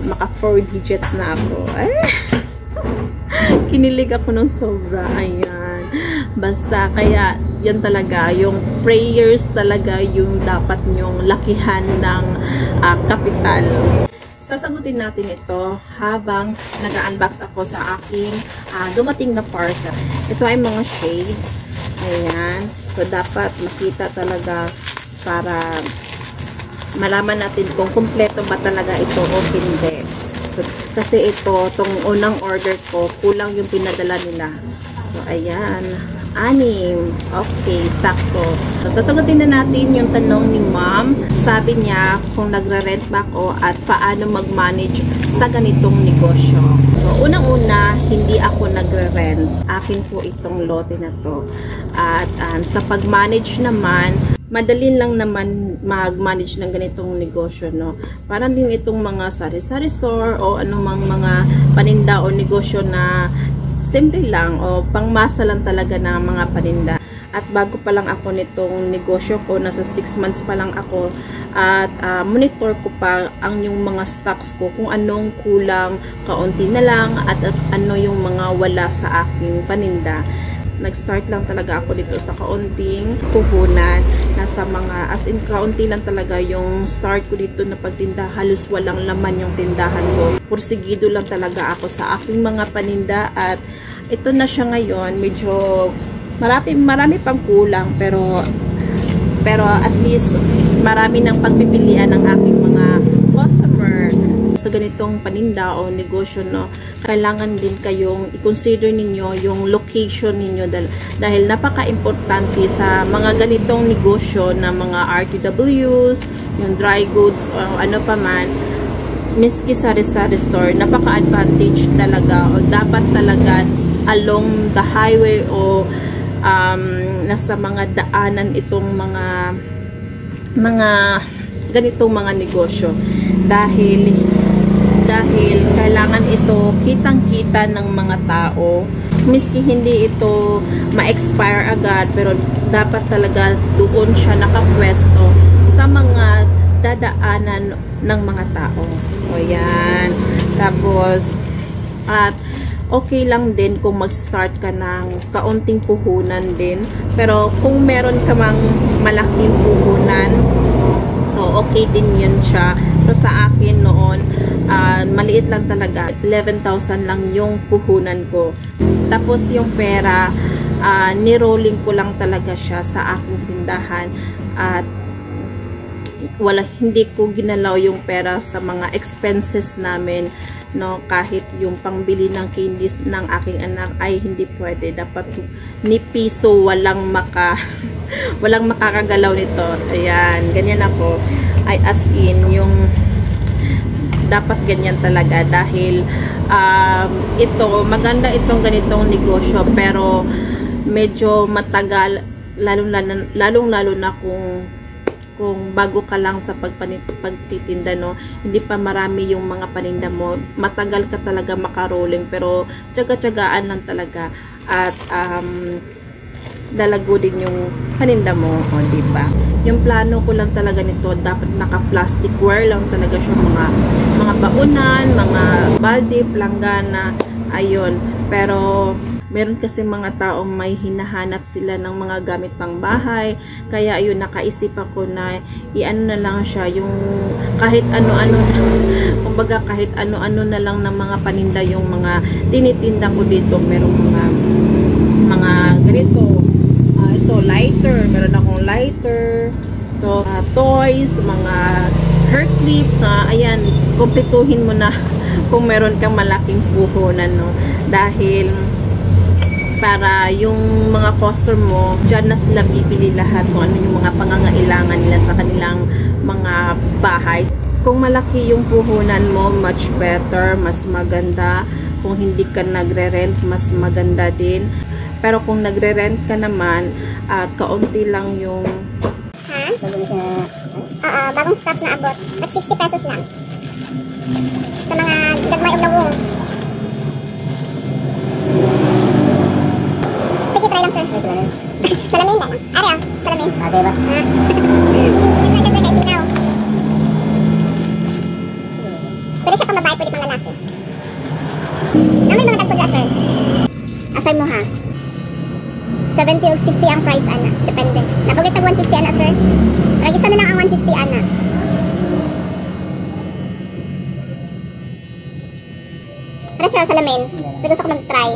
maka 4 digits na ako. Kinilig ako ng sobra. Ayan. Basta, kaya yan talaga, yung prayers talaga yung dapat nyong lakihan ng kapital. Sasagutin natin ito habang nag-unbox ako sa aking dumating na parcel. Ito ay mga shades. Ayan. So, dapat makita talaga para malaman natin kung kumpleto ba talaga ito o hindi. So, kasi itong unang order ko, kulang yung pinadala nila. So, ayan. 6. Okay, sakto. So, sasagutin na natin yung tanong ni ma'am. Sabi niya kung nagre-rent ba ako at paano mag-manage sa ganitong negosyo. So, unang-una, hindi ako nagre-rent. Akin po itong lote na to. At sa pag-manage naman, madali lang naman mag-manage ng ganitong negosyo, no? Parang din itong mga sari-sari store o anumang mga paninda o negosyo na simple lang o pangmasa lang talaga ng mga paninda. At bago pa lang ako nitong negosyo ko, nasa 6 months pa lang ako, at monitor ko pa ang yung mga stocks ko, kung anong kulang, kaunti na lang, at ano yung mga wala sa aking paninda. Nag-start lang talaga ako dito sa kaunting puhunan. Nasa mga, as in kaunti lang talaga yung start ko dito na pagtinda. Halos walang laman yung tindahan ko. Pursigido lang talaga ako sa aking mga paninda. At ito na siya ngayon. Medyo marami pang kulang. Pero at least marami ng pagpipilian ng aking mga customer. Sa ganitong paninda o negosyo, no, kailangan din kayong i-consider ninyo yung location ninyo dahil napaka-importante sa mga ganitong negosyo na mga RTWs, yung dry goods o ano pa man, miski sari-sari store, napaka-advantage talaga o dapat talaga along the highway o nasa mga daanan itong mga ganitong mga negosyo dahil kailangan ito kitang-kita ng mga tao. Miski hindi ito ma-expire agad, pero dapat talaga doon siya nakapwesto sa mga dadaanan ng mga tao. O yan. Tapos, at okay lang din kung mag-start ka ng kaunting puhunan din. Pero kung meron ka mang malaking puhunan, so okay din yun siya. So sa akin noon, maliit lang talaga. 11,000 lang yung puhunan ko. Tapos yung pera, nirolling ko lang talaga siya sa aking tindahan. At hindi ko ginalaw yung pera sa mga expenses namin, no, kahit yung pangbili ng candies ng aking anak ay hindi pwede. Dapat ni piso walang makakagalaw nito. Ayan, ganyan ako. Ay as in yung dapat ganyan talaga dahil ito maganda itong ganitong negosyo pero medyo matagal lalong-lalo na kung bago ka lang sa pagtitinda, no, hindi pa marami yung mga paninda mo, matagal ka talaga makarolling pero tiyaga-tiyagaan lang talaga at dalago din yung paninda mo, o diba? Yung plano ko lang talaga nito, dapat naka-plasticware lang talaga siya, mga baunan, mga balde, planggana, ayun. Pero meron kasi mga taong may hinahanap sila ng mga gamit pang bahay, kaya ayun, nakaisip ako na i-ano na lang siya, yung kahit ano-ano kumbaga kahit ano-ano na lang ng mga paninda yung mga tinitinda ko dito. Merong mga ganito, ito lighter, meron akong lighter, so toys, mga hair clips, ayan, kumpletuhin mo na kung meron kang malaking puhunan, no, dahil para yung mga customer mo, dyan na sila bibili lahat kung ano yung mga pangangailangan nila sa kanilang mga bahay. Kung malaki yung puhunan mo, much better, mas maganda. Kung hindi ka nagre-rent, mas maganda din. Pero kung nagre-rent ka naman, at kaunti lang yung bagong stock na abot at 60 pesos lang sa mga dagmay of the wall. Sige, try lang, sir. Salamin na lang. Ari, salamin. Okay ba? Pwede siya pang babae. babae, pwede pang lalaki. Na may mga dagpag sir. Asay mo ha. 70 o 60 ang price ana. Depende. Napagay tag 150 ana sir. Rag isa na lang ang 150 ana. Ano sir ang salamin? So gusto ko mag-try.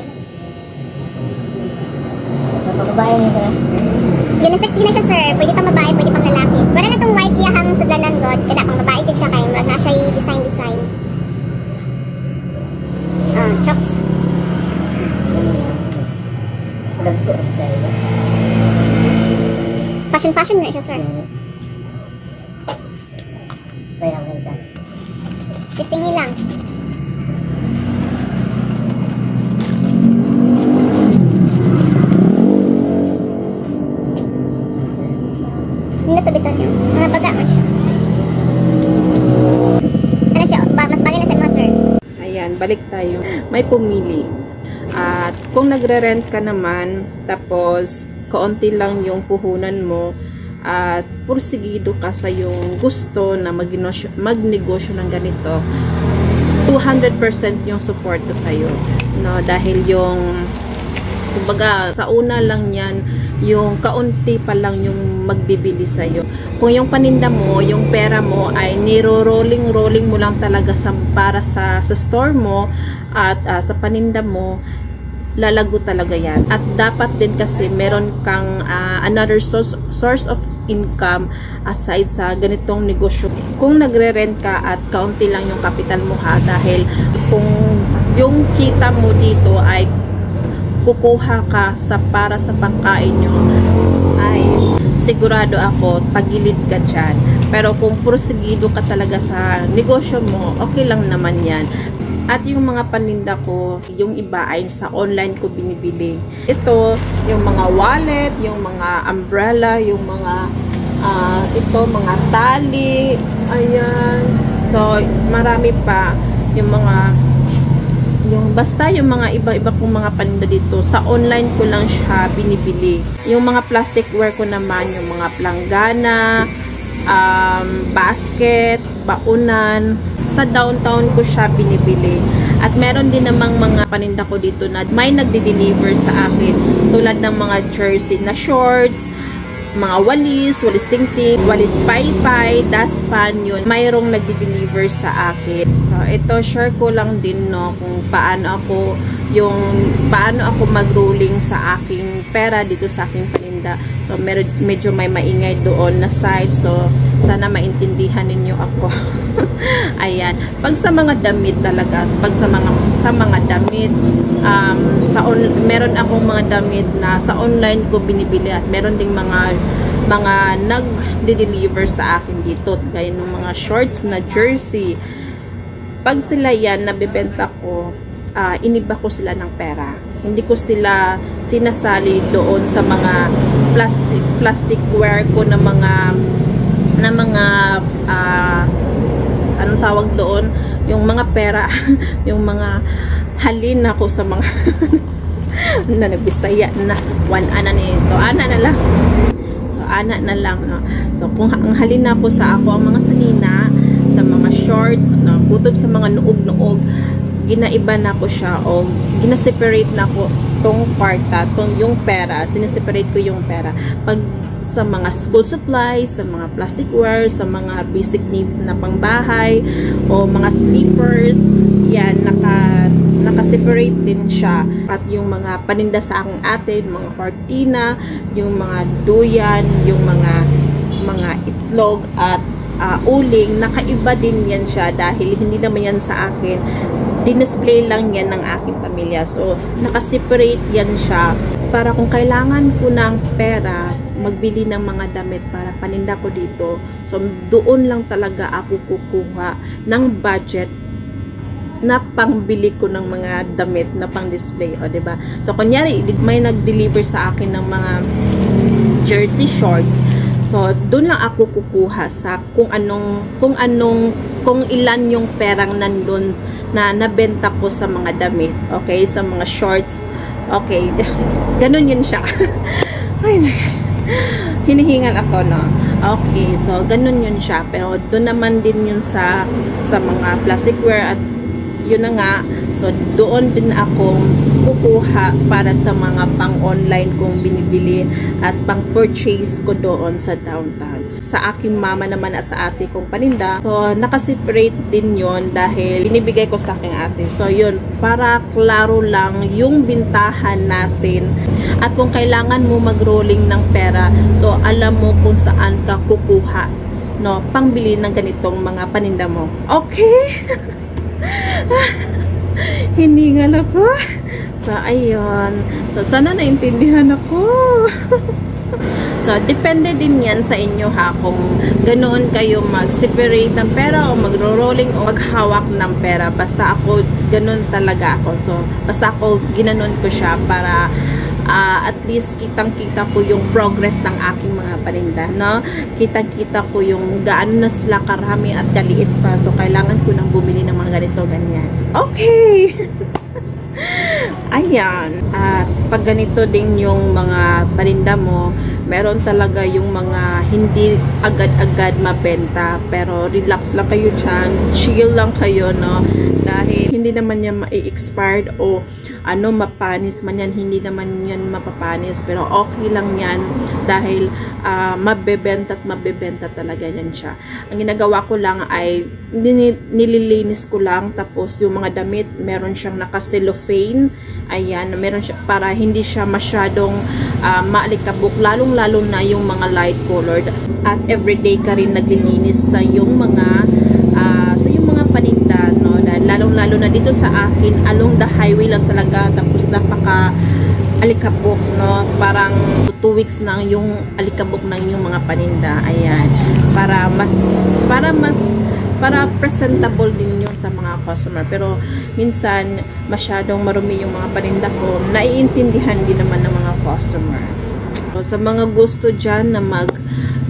Babae niya ka? Unisex din na siya sir. Pwede pang babae, pwede pang lalaki. Wala na tong white iyahang sudlanan god. Kaya pang babae din siya kay murag na siya design. Chokes. Fashion na siya sir. Kaya ang isa. Testing lang. Hindi to bitaw niya. Mga baga man siya. Ano siya? Mas bagay na sa mga sir. Ayan, balik tayo. May pumili. At kung nagre-rent ka naman, tapos kaunti lang yung puhunan mo, at pursigido ka sa yung gusto na magnegosyo ng ganito, 200% yung support ko sa'yo. No? Dahil yung, kumbaga, sa una lang yan, yung kaunti pa lang yung magbibili sa'yo. Kung yung paninda mo, yung pera mo ay niro-rolling mo lang talaga para sa store mo at sa paninda mo, lalago talaga yan. At dapat din kasi meron kang another source of income aside sa ganitong negosyo. Kung nagre-rent ka at kaunti lang yung kapital mo ha, dahil kung yung kita mo dito ay kukuha ka para sa pangkain nyo, ay sigurado ako tagilid ka dyan. Pero kung prosigido ka talaga sa negosyo mo, okay lang naman yan. At yung mga paninda ko, yung iba ay sa online ko binibili. Ito, yung mga wallet, yung mga umbrella, yung mga mga tali, ayan. So, marami pa yung mga basta yung mga iba-iba kong mga paninda dito, sa online ko lang siya binibili. Yung mga plasticware ko naman, yung mga planggana, basket, baunan, sa downtown ko siya binibili. At meron din namang mga paninda ko dito na may nagde-deliver sa akin, tulad ng mga jersey na shorts, mga walis tingting, walis paypay, dustpan, yun. Mayroong nagde-deliver sa akin. So, ito, share ko lang din, no, kung paano ako mag-rolling sa aking pera dito sa aking paninda. So, medyo may maingay doon na side. So, sana maintindihan ninyo ako. Ayan. Pag sa mga damit talaga, pag sa mga damit, meron akong mga damit na sa online ko binibili at meron ding mga nag-deliver sa akin dito. Gaya ng mga shorts na jersey. Pag sila yan, nabibenta ko, iniba ko sila ng pera. Hindi ko sila sinasali doon sa mga plasticware ko na mga anong tawag doon, yung mga pera, yung mga halin ako sa mga na nagbisaya na ana na lang. So ana na lang, no? So kung ang halin na po sa ako ang mga salina, sa mga shorts, no, kutob sa mga nuog-nuog, ginaiba na ko siya o gina-separate na ko tong parta, yung pera, sineseparate ko yung pera. Pag sa mga school supplies, sa mga plasticware, sa mga basic needs na pangbahay o mga slippers, yan, naka-separate din siya. At yung mga paninda sa aking ate, mga cortina, yung mga duyan, yung mga itlog at uling, nakaiba din yan siya dahil hindi naman yan sa akin, dinisplay lang yan ng aking pamilya. So, naka-separate yan siya para kung kailangan ko ng pera, magbili ng mga damit para paninda ko dito. So, doon lang talaga ako kukuha ng budget na pangbili ko ng mga damit na pang-display. O, diba? So, kunyari, may nag-deliver sa akin ng mga jersey shorts. So, doon lang ako kukuha sa kung ilan yung perang nandun na nabenta ko sa mga damit. Okay? Sa mga shorts. Okay. Ganun yun siya. Ay, hinihingal ako, no? Okay, so ganun yun siya. Pero doon naman din yun sa mga plasticware at yun na nga. So, doon din ako kukuha para sa mga pang-online kong binibili at pang-purchase ko doon sa downtown. Sa aking mama naman at sa ate kong paninda. So, nakaseparate din yon dahil binibigay ko sa aking ate. So, yun, para klaro lang yung bintahan natin. At kung kailangan mo mag-rolling ng pera, so, alam mo kung saan ka kukuha, no, pangbili ng ganitong mga paninda mo. Okay? Hiningal ako. So, ayun. So, sana naintindihan ako. So, depende din yan sa inyo ha, kung ganoon kayo mag-separate ng pera o magro-rolling o maghawak ng pera. Basta ako, ganoon talaga ako. So, basta ako, ginanon ko siya para at least kitang-kita ko yung progress ng aking mga paninda, no? Kitang-kita ko yung gaano na sila karami at kaliit pa. So, kailangan ko nang bumili ng mga ganito, ganyan. Okay! Ayan. At pag ganito din yung mga paninda mo, meron talaga yung mga hindi agad-agad mabenta. Pero relax lang kayo dyan. Chill lang kayo, no? Dahil hindi naman yan ma-expired o ano, mapanis man yan. Hindi naman yan mapapanis. Pero okay lang yan dahil mabebenta at mabebenta talaga yan siya. Ang ginagawa ko lang ay nililinis ko lang. Tapos yung mga damit, meron siyang naka-cellophane. Ayan, meron siya para hindi siya masyadong maalikabok. Lalong-lalo na yung mga light colored. At everyday ka rin naglilinis sa yung mga paninda, no? Lalong-lalo na dito sa akin, along the highway lang talaga, tapos napaka alikabok, no? Parang 2 weeks na yung alikabok ng yung mga paninda. Ayan. Para presentable din yun sa mga customer. Pero minsan masyadong marumi yung mga paninda ko, naiintindihan din naman ng mga customer. So, sa mga gusto dyan na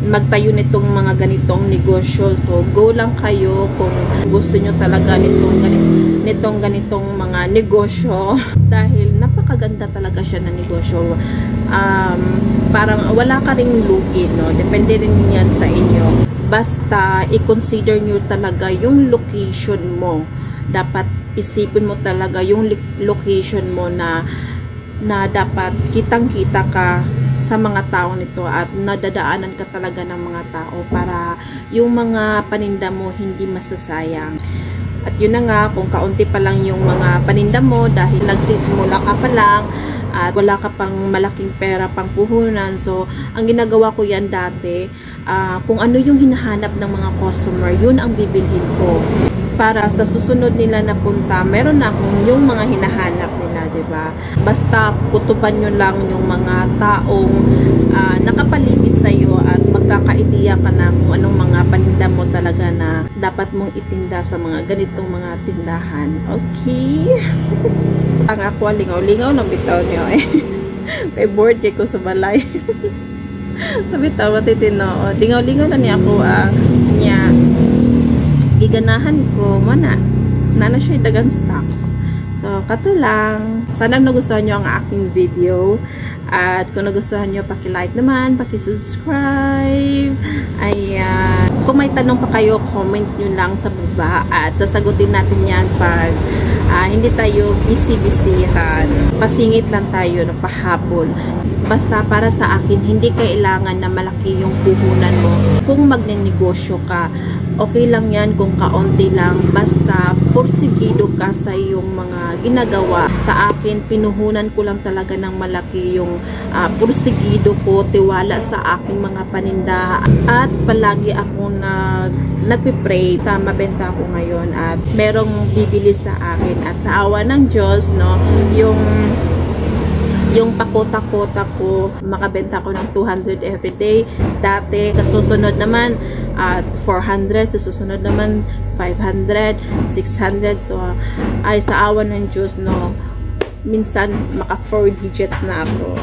magtayo nitong mga ganitong negosyo, so go lang kayo kung gusto nyo talaga nitong ganitong mga negosyo dahil napakaganda talaga siya na negosyo. Parang wala ka ring lugi, no? Depende rin yan sa inyo. Basta i-consider nyo talaga yung location mo. Dapat isipin mo talaga yung location mo na dapat kitang-kita ka sa mga tao nito at nadadaanan ka talaga ng mga tao para yung mga paninda mo hindi masasayang. At yun na nga, kung kaunti pa lang yung mga paninda mo dahil nagsisimula ka pa lang at wala ka pang malaking pera pang puhunan. So, ang ginagawa ko yan dati, kung ano yung hinahanap ng mga customer, yun ang bibilhin ko. Para sa susunod nila na punta, meron na akong yung mga hinahanap nila, diba? Basta kutuban nyo lang yung mga taong nakapaligid sa iyo at magkaka-idea ka na kung anong mga paninda mo talaga na dapat mong itinda sa mga ganitong mga tindahan. Okay? Ang ako, lingaw-lingaw ng bitaw niyo eh. May board ko sa balay. Bitaw, matitino. Lingaw-lingaw na niya ako niya. Giganahan ko mana nana siya dagang stocks. So kato lang, sana nagustuhan nyo ang aking video at kung nagustuhan nyo, paki-like naman, paki-subscribe. Ayan, kung may tanong pa kayo, comment nyo lang sa baba at sasagutin natin yan pag hindi tayo busy-busyhan. Pasingit lang tayo no, pahabol. Basta para sa akin, hindi kailangan na malaki yung puhunan mo. Kung magnenegosyo ka, okay lang yan kung kaunti lang. Basta porsigido ka sa yung mga ginagawa. Sa akin, pinuhunan ko lang talaga ng malaki yung porsigido ko, tiwala sa aking mga paninda. At palagi ako nagpipray, mabenta ko ngayon at merong bibili sa akin. At sa awa ng Diyos, no, yung pakota-kota ko, makabenta ko ng 200 everyday. Dati, sa susunod naman, 400, sa susunod naman, 500, 600. So, ay sa awa ng Diyos, no, minsan, maka 4 digits na ako.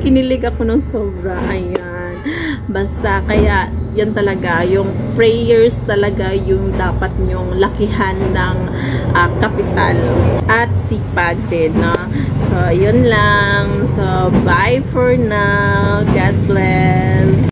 Kinilig ako ng sobra. Ayan. Basta, kaya, yan talaga, yung prayers talaga yung dapat nyong lakihan ng kapital at sipag din, no? So, yun lang. So, bye for now. God bless.